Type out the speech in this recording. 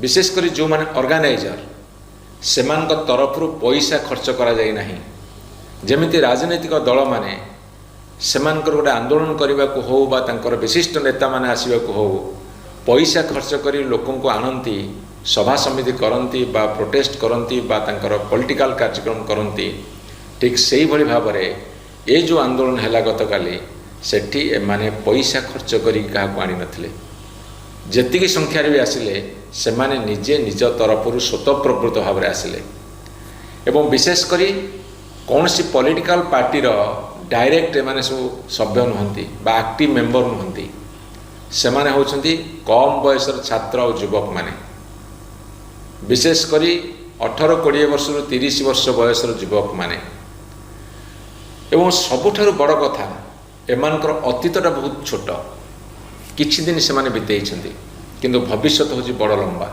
विशेषकर जो माने ऑर्गेनाइजर सेमान तरफ पैसा खर्च करा जाए नहीं जमिति राजनैतिक दल माने सेमानकर गोटे आंदोलन करने को हो बा तांकर विशिष्ट नेता माने आसवा को हो पैसा खर्च करी लोकों को आनती सभा समिति करती बा प्रोटेस्ट करती बा तांकर पॉलिटिकल कार्यक्रम करती ठीक से भली भाव में ये जो आंदोलन है गतकाली सेठी माने पैसा खर्च करी क्या आनी नथिले जेतिकी संख्यार भी आसिले से माने निजे निज तरफ स्वतःप्रवृत्त भाव में आसिले एवं विशेष करी कौन सी पॉलिटिकल पार्टीर डायरेक्ट एमाने सब सभ्य नुहंती बा एक्टिव मेंबर नुहंती से माने होचंती कम बयसर छात्र और युवक माने विशेष करी 18-20 वर्ष 30 वर्ष बयसर युवक माने एवं सबुठारु बड़ कथा एमानकर अतीतटा बहुत छोट किछि दिन से माने बितेइछंती किंतु भविष्यत होची बड़ लंबा।